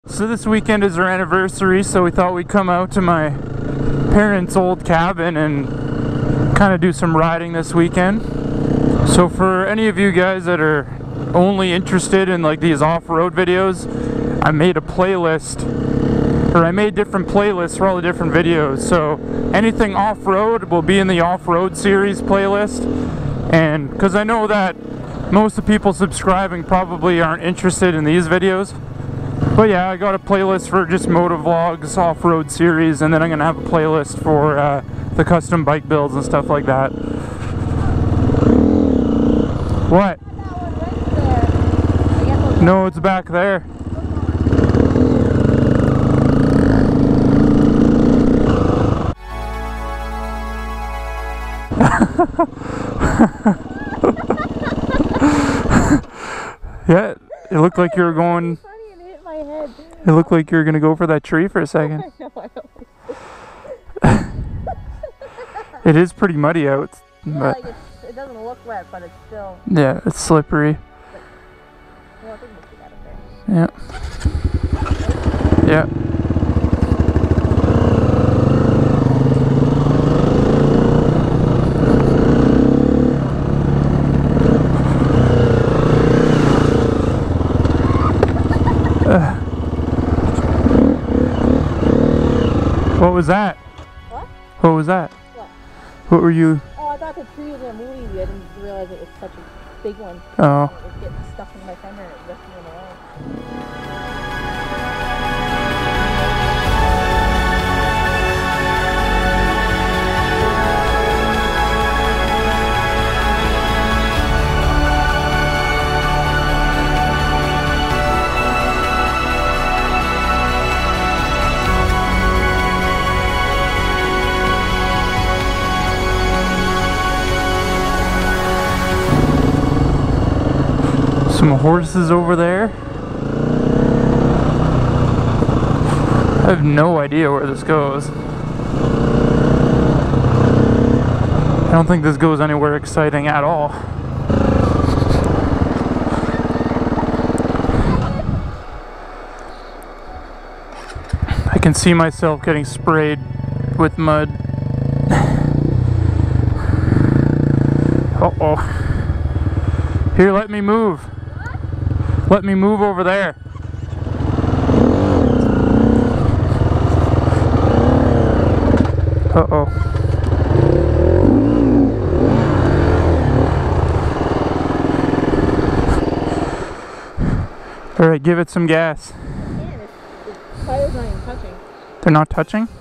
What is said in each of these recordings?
So this weekend is our anniversary, so we thought we'd come out to my parents' old cabin and kind of do some riding this weekend. So for any of you guys that are only interested in like these off-road videos, I made a playlist, or I made different playlists for all the different videos. So anything off-road will be in the off-road series playlist, and because I know that most of the people subscribing probably aren't interested in these videos. But yeah, I got a playlist for just motovlogs, off-road series, and then I'm gonna have a playlist for the custom bike builds and stuff like that. What? No, it's back there. Yeah, it looked like you were going. It looked like you were gonna go for that tree for a second. It is pretty muddy out, Yeah, but like it doesn't look wet, but it's still. yeah, it's slippery. Well, I think we'll see that up there. Yeah. Yeah. What was that? What? What was that? What? What were you? Oh, I thought the tree was gonna move easy. I didn't realize it was such a big one. Oh. It was getting stuck in my fender and it lifted me along. Some horses over there. I have no idea where this goes. I don't think this goes anywhere exciting at all. I can see myself getting sprayed with mud. Uh-oh. Here, let me move. Let me move over there. Uh-oh. Alright, give it some gas. Man, the tire's not even touching. They're not touching? See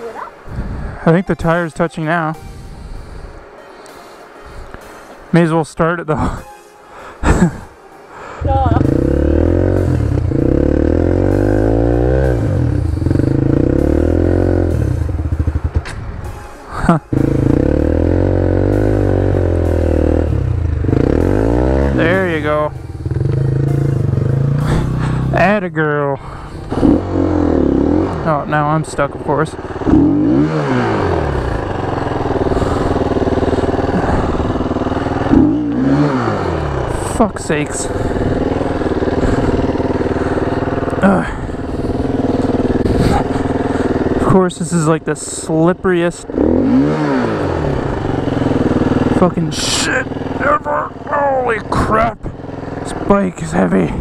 that? I think the tire's touching now. May as well start it though. No. Huh. There you go. Atta girl. Oh, now I'm stuck, of course. Fuck's sakes. Of course, this is like the slipperiest fucking shit ever. Holy crap. This bike is heavy.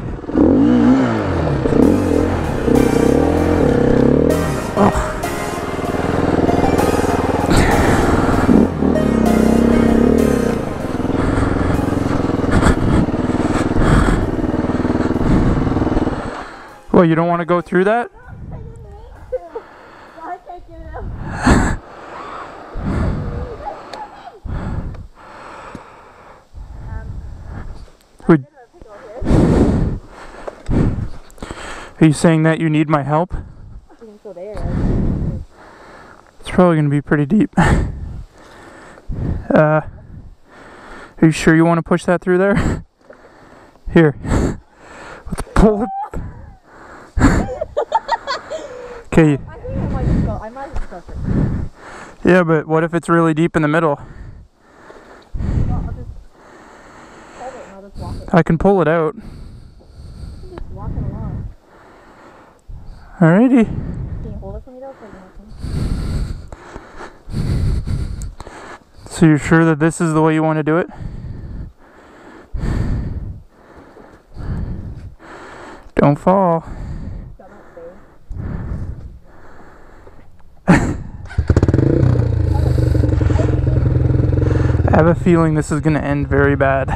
Oh. Well, you don't want to go through that? I can't get it out. Would, are you saying that you need my help? I can go there. It's probably going to be pretty deep. Are you sure you want to push that through there? Here. Let's pull it. Okay. I think I might just go. I might just go for it. Yeah, but what if it's really deep in the middle? Well, I'll just hold it and I'll just walk it. I can pull it out. walking along. Alrighty. Can you hold it for me though? So you're sure that this is the way you want to do it? Don't fall. I have a feeling this is going to end very bad.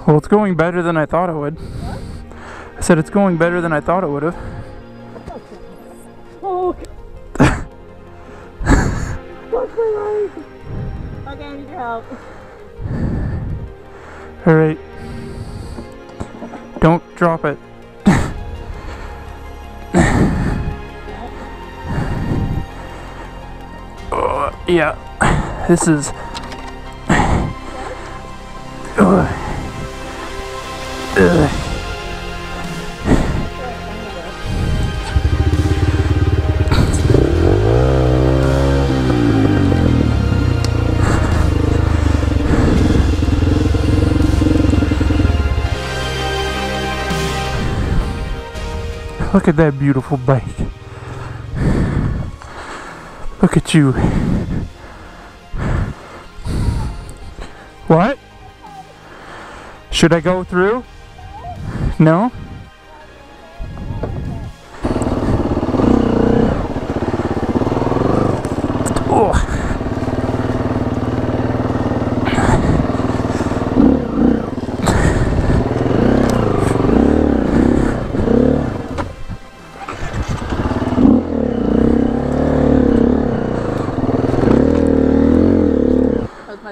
Well, it's going better than I thought it would. I said it's going better than I thought it would have. Oh, okay, I need your help. Alright. Don't drop it. Yeah. This is... Look at that beautiful bike. Look at you. What? Should I go through? No? Oh.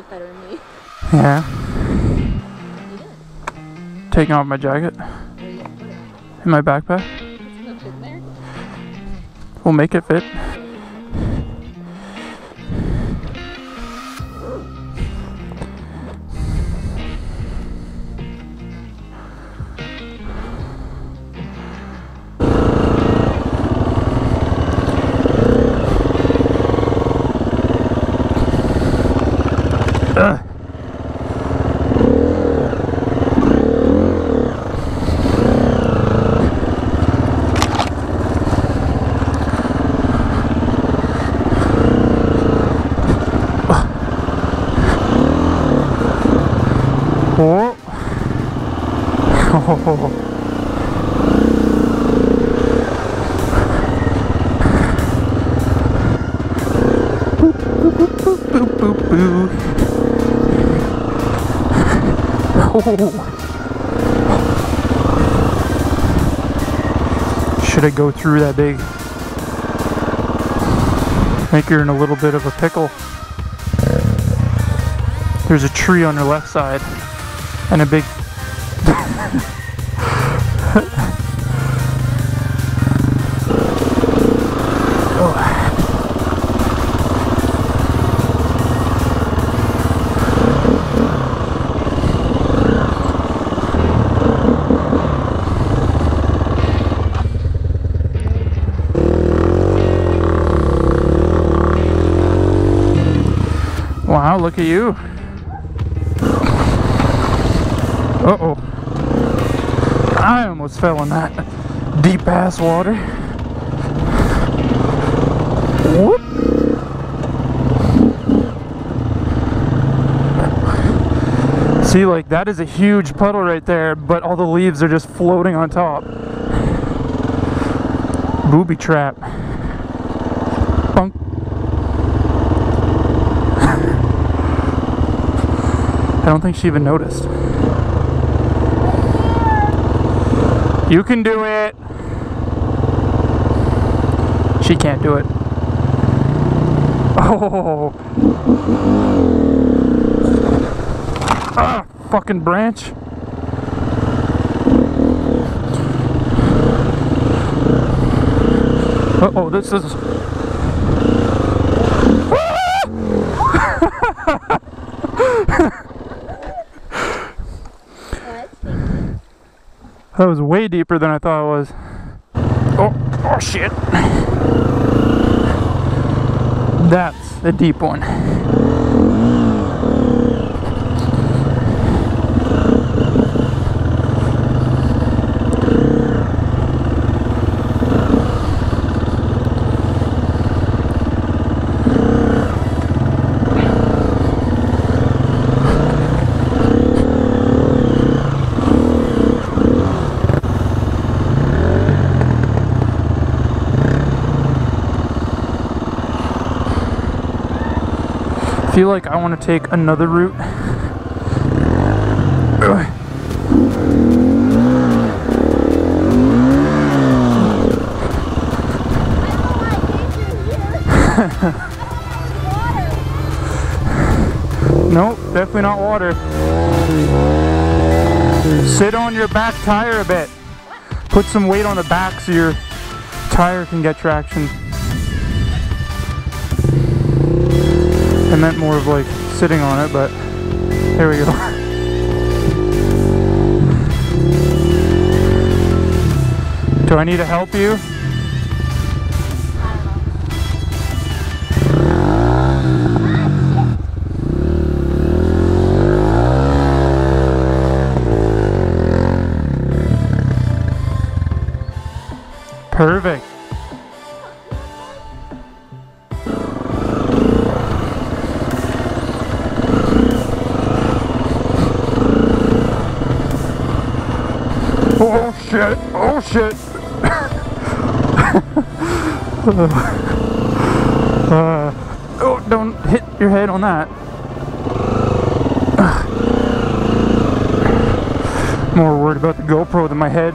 Better than me. Yeah. Taking off my jacket. In my backpack. We'll make it fit. Oh. Oh. Boop, boop, boop, boop, boop, boop. Oh. Should I go through that big? I think you're in a little bit of a pickle. There's a tree on your left side and a big Wow, look at you. Uh-oh. I almost fell in that deep ass water. Whoop. See, like, that is a huge puddle right there, but all the leaves are just floating on top. Booby trap. Bunk. I don't think she even noticed. You can do it. She can't do it. Oh. Ah, fucking branch. Uh-oh, this is... That was way deeper than I thought it was. Oh shit. That's a deep one. I feel like I want to take another route. Nope, definitely not water. Sit on your back tire a bit. Put some weight on the back so your tire can get traction. I meant more of like sitting on it, but there we go. Do I need to help you? Perfect. Oh shit, oh shit. Oh, don't hit your head on that. More worried about the GoPro than my head.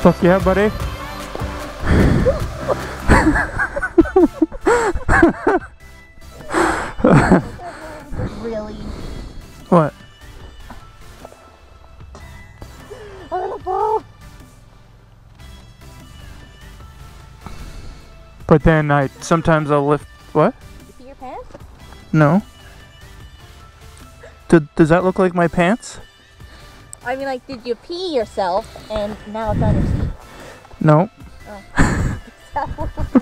Fuck yeah, buddy. Really? What? I'm gonna fall. But then sometimes I'll lift. What? You see your pants? No. Does that look like my pants? I mean, like, did you pee yourself and now it's on your seat? No. Oh.